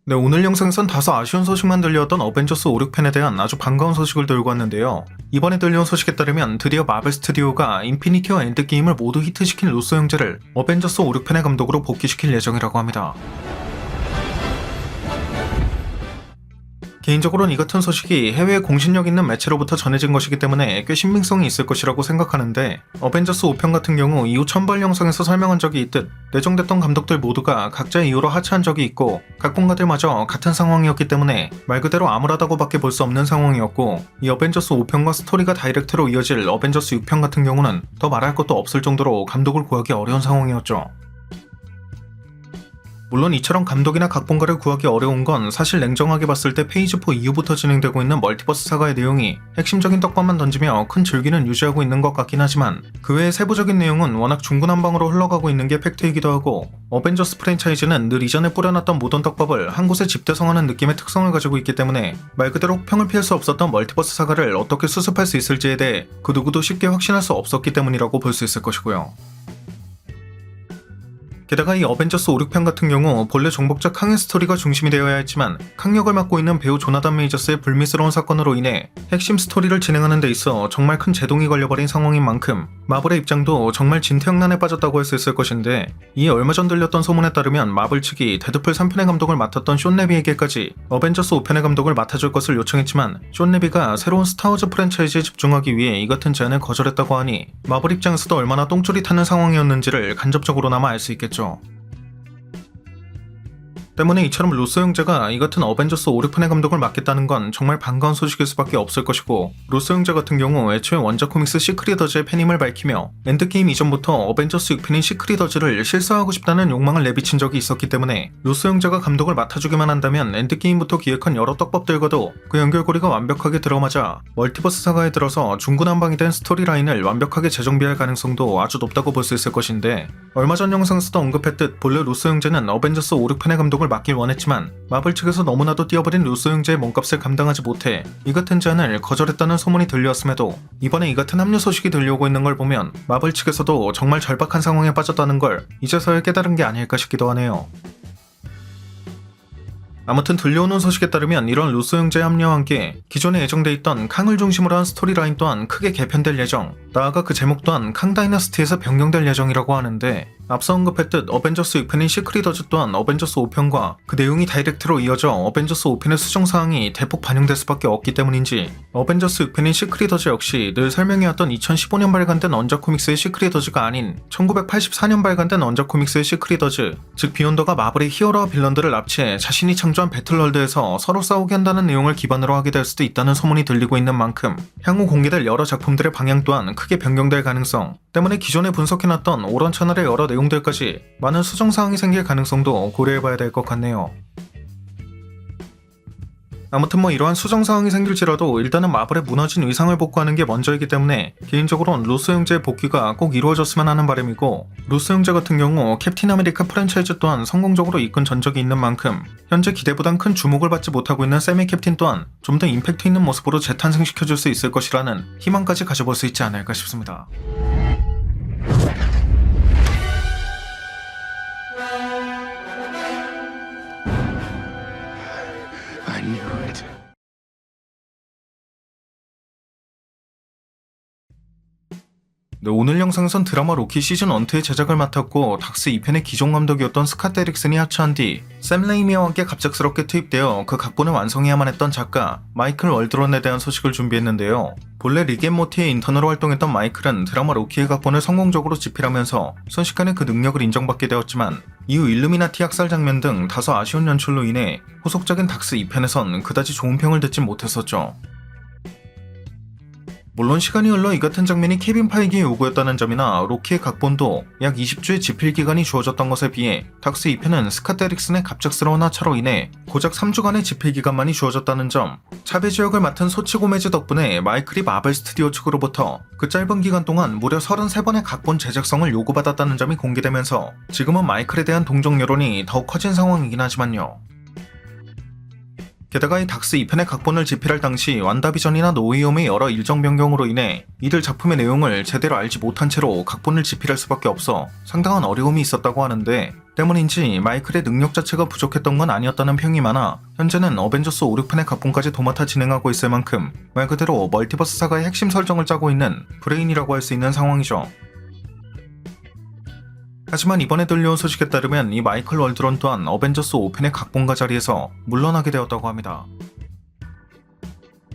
네, 오늘 영상에선 다소 아쉬운 소식만 들려왔던 어벤져스 5, 6편에 대한 아주 반가운 소식을 들고 왔는데요. 이번에 들려온 소식에 따르면 드디어 마블 스튜디오가 인피니티와 엔드게임을 모두 히트시킨 루소 형제를 어벤져스 5, 6편의 감독으로 복귀시킬 예정이라고 합니다. 개인적으로는 이 같은 소식이 해외에 공신력 있는 매체로부터 전해진 것이기 때문에 꽤 신빙성이 있을 것이라고 생각하는데, 어벤져스 5편 같은 경우 이후 첨발 영상에서 설명한 적이 있듯 내정됐던 감독들 모두가 각자의 이유로 하차한 적이 있고 각본가들마저 같은 상황이었기 때문에 말 그대로 암울하다고 밖에 볼 수 없는 상황이었고, 이 어벤져스 5편과 스토리가 다이렉트로 이어질 어벤져스 6편 같은 경우는 더 말할 것도 없을 정도로 감독을 구하기 어려운 상황이었죠. 물론 이처럼 감독이나 각본가를 구하기 어려운 건 사실 냉정하게 봤을 때 페이지 4 이후부터 진행되고 있는 멀티버스 사가의 내용이 핵심적인 떡밥만 던지며 큰 줄기는 유지하고 있는 것 같긴 하지만, 그 외의 세부적인 내용은 워낙 중구난방으로 흘러가고 있는 게 팩트이기도 하고, 어벤져스 프랜차이즈는 늘 이전에 뿌려놨던 모던 떡밥을 한 곳에 집대성하는 느낌의 특성을 가지고 있기 때문에 말 그대로 혹평을 피할 수 없었던 멀티버스 사가를 어떻게 수습할 수 있을지에 대해 그 누구도 쉽게 확신할 수 없었기 때문이라고 볼 수 있을 것이고요. 게다가 이 어벤져스 5, 6편 같은 경우 본래 정복자 캉의 스토리가 중심이 되어야 했지만, 캉 역을 맡고 있는 배우 조나단 메이저스의 불미스러운 사건으로 인해 핵심 스토리를 진행하는 데 있어 정말 큰 제동이 걸려버린 상황인 만큼 마블의 입장도 정말 진퇴양난에 빠졌다고 할 수 있을 것인데, 이에 얼마 전 들렸던 소문에 따르면 마블 측이 데드풀 3편의 감독을 맡았던 숀 레비에게까지 어벤져스 5편의 감독을 맡아줄 것을 요청했지만, 숀 레비가 새로운 스타워즈 프랜차이즈에 집중하기 위해 이 같은 제안을 거절했다고 하니 마블 입장에서도 얼마나 똥줄이 타는 상황이었는지를 간접적으로나마 알 수 있겠죠. 때문에 이처럼 루소 형제가 이 같은 어벤져스 5, 6편의 감독을 맡겠다는 건 정말 반가운 소식일 수밖에 없을 것이고, 루소 형제 같은 경우 애초에 원작 코믹스 시크릿어즈의 팬임을 밝히며 엔드게임 이전부터 어벤져스 6편인 시크릿어즈를 실사하고 싶다는 욕망을 내비친 적이 있었기 때문에, 루소 형제가 감독을 맡아주기만 한다면 엔드게임부터 기획한 여러 떡밥들과도 그 연결고리가 완벽하게 들어맞아 멀티버스 사가에 들어서 중구난방이 된 스토리라인을 완벽하게 재정비할 가능성도 아주 높다고 볼 수 있을 것인데, 얼마 전 영상에서도 언급했듯 본래 루소 형제는 어벤져스 5, 6편의 감독을 맡길 원했지만 마블 측에서 너무나도 뛰어버린 루소 형제의 몸값을 감당하지 못해 이 같은 제안을 거절했다는 소문이 들려왔음에도, 이번에 이 같은 합류 소식이 들려오고 있는 걸 보면 마블 측에서도 정말 절박한 상황에 빠졌다는 걸 이제서야 깨달은 게 아닐까 싶기도 하네요. 아무튼 들려오는 소식에 따르면 이런 루소 형제의 합류와 함께 기존에 예정돼 있던 캉을 중심으로 한 스토리라인 또한 크게 개편될 예정, 나아가 그 제목 또한 캉 다이너스티에서 변경될 예정이라고 하는데, 앞서 언급했듯 어벤져스 6편인 시크릿어즈 또한 어벤져스 5편과 그 내용이 다이렉트로 이어져 어벤져스 5편의 수정사항이 대폭 반영될 수밖에 없기 때문인지, 어벤져스 6편인 시크릿어즈 역시 늘 설명해왔던 2015년 발간된 원작 코믹스의 시크릿어즈가 아닌 1984년 발간된 원작 코믹스의 시크릿어즈, 즉 비욘더가 마블의 히어로와 빌런들을 납치해 자신이 창조한 배틀월드에서 서로 싸우게 한다는 내용을 기반으로 하게 될 수도 있다는 소문이 들리고 있는 만큼, 향후 공개될 여러 작품들의 방향 또한 크게 변경될 가능성 때문에 기존에 분석해놨던 오런 채널의 여러 내용들까지 많은 수정사항이 생길 가능성도 고려해봐야 될 것 같네요. 아무튼 이러한 수정사항이 생길지라도 일단은 마블의 무너진 위상을 복구하는 게 먼저이기 때문에 개인적으로는 루소 형제의 복귀가 꼭 이루어졌으면 하는 바람이고, 루소 형제 같은 경우 캡틴 아메리카 프랜차이즈 또한 성공적으로 이끈 전적이 있는 만큼 현재 기대보단 큰 주목을 받지 못하고 있는 세미 캡틴 또한 좀 더 임팩트 있는 모습으로 재탄생시켜줄 수 있을 것이라는 희망까지 가져볼 수 있지 않을까 싶습니다. I knew it. 네, 오늘 영상에선 드라마 로키 시즌 1,2의 제작을 맡았고 닥스 2편의 기존 감독이었던 스캇 데릭슨이 하차한 뒤 샘 레이미와 함께 갑작스럽게 투입되어 그 각본을 완성해야만 했던 작가 마이클 월드론에 대한 소식을 준비했는데요. 본래 릭 앤 모티의 인턴으로 활동했던 마이클은 드라마 로키의 각본을 성공적으로 집필하면서 순식간에 그 능력을 인정받게 되었지만, 이후 일루미나티 학살 장면 등 다소 아쉬운 연출로 인해 후속작인 닥스 2편에선 그다지 좋은 평을 듣진 못했었죠. 물론 시간이 흘러 이 같은 장면이 케빈 파이기의 요구였다는 점이나 로키의 각본도 약 20주의 집필 기간이 주어졌던 것에 비해 닥스 2편은 스캇 데릭슨의 갑작스러운 하차로 인해 고작 3주간의 집필 기간만이 주어졌다는 점, 차베지 역을 맡은 소치 고메즈 덕분에 마이클이 마블 스튜디오 측으로부터 그 짧은 기간 동안 무려 33번의 각본 제작성을 요구받았다는 점이 공개되면서 지금은 마이클에 대한 동정 여론이 더욱 커진 상황이긴 하지만요. 게다가 이 닥스 2편의 각본을 집필할 당시 완다비전이나 노웨이홈의 여러 일정 변경으로 인해 이들 작품의 내용을 제대로 알지 못한 채로 각본을 집필할 수밖에 없어 상당한 어려움이 있었다고 하는데, 때문인지 마이클의 능력 자체가 부족했던 건 아니었다는 평이 많아 현재는 어벤져스 5, 6편의 각본까지 도맡아 진행하고 있을 만큼 말 그대로 멀티버스 사가의 핵심 설정을 짜고 있는 브레인이라고 할 수 있는 상황이죠. 하지만 이번에 들려온 소식에 따르면 이 마이클 월드론 또한 어벤져스 5편의 각본가 자리에서 물러나게 되었다고 합니다.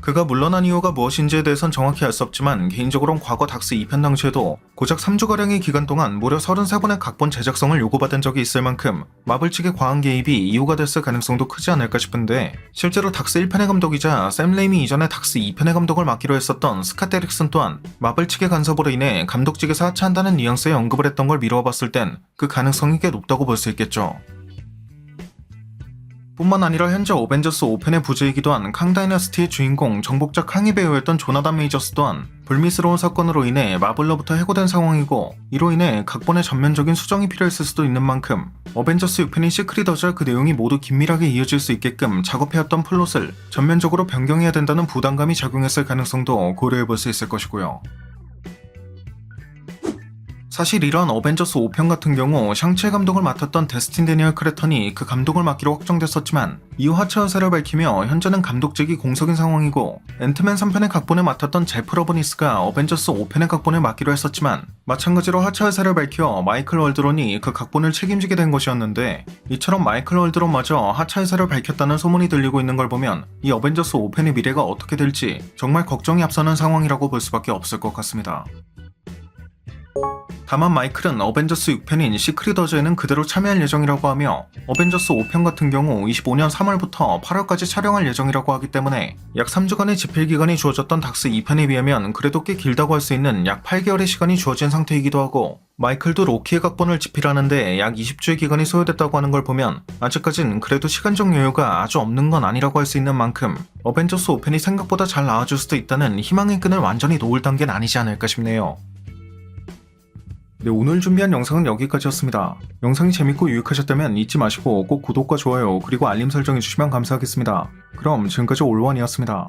그가 물러난 이유가 무엇인지에 대해선 정확히 알 수 없지만 개인적으로는 과거 닥스 2편 당시에도 고작 3주가량의 기간 동안 무려 33번의 각본 제작성을 요구받은 적이 있을 만큼 마블 측의 과한 개입이 이유가 됐을 가능성도 크지 않을까 싶은데 실제로 닥스 1편의 감독이자 샘 레이미 이전에 닥스 2편의 감독을 맡기로 했었던 스캇 데릭슨 또한 마블 측의 간섭으로 인해 감독직에서 하차한다는 뉘앙스의 언급을 했던 걸 미루어 봤을 땐 그 가능성이 꽤 높다고 볼 수 있겠죠. 뿐만 아니라 현재 어벤져스 5편의 부제이기도 한 캉 다이너스티의 주인공 정복자 캉의 배우였던 조나단 메이저스 또한 불미스러운 사건으로 인해 마블로부터 해고된 상황이고 이로 인해 각본의 전면적인 수정이 필요했을 수도 있는 만큼 어벤져스 6편인 시크릿 어즈와 그 내용이 모두 긴밀하게 이어질 수 있게끔 작업해왔던 플롯을 전면적으로 변경해야 된다는 부담감이 작용했을 가능성도 고려해볼 수 있을 것이고요. 사실 이러한 어벤져스 5편 같은 경우 샹치의 감독을 맡았던 데스틴 데니얼 크레턴이 그 감독을 맡기로 확정됐었지만 이후 하차 의사를 밝히며 현재는 감독직이 공석인 상황이고 앤트맨 3편의 각본을 맡았던 제프 러브니스가 어벤져스 5편의 각본을 맡기로 했었지만 마찬가지로 하차 의사를 밝혀 마이클 월드론이 그 각본을 책임지게 된 것이었는데 이처럼 마이클 월드론마저 하차 의사를 밝혔다는 소문이 들리고 있는 걸 보면 이 어벤져스 5편의 미래가 어떻게 될지 정말 걱정이 앞서는 상황이라고 볼 수밖에 없을 것 같습니다. 다만 마이클은 어벤져스 6편인 시크릿 어즈에는 그대로 참여할 예정이라고 하며 어벤져스 5편 같은 경우 25년 3월부터 8월까지 촬영할 예정이라고 하기 때문에 약 3주간의 집필 기간이 주어졌던 닥스 2편에 비하면 그래도 꽤 길다고 할 수 있는 약 8개월의 시간이 주어진 상태이기도 하고 마이클도 로키의 각본을 집필하는데 약 20주의 기간이 소요됐다고 하는 걸 보면 아직까진 그래도 시간적 여유가 아주 없는 건 아니라고 할 수 있는 만큼 어벤져스 5편이 생각보다 잘 나와줄 수도 있다는 희망의 끈을 완전히 놓을 단계는 아니지 않을까 싶네요. 네, 오늘 준비한 영상은 여기까지였습니다. 영상이 재밌고 유익하셨다면 잊지 마시고 꼭 구독과 좋아요 그리고 알림 설정해주시면 감사하겠습니다. 그럼 지금까지 올원이었습니다.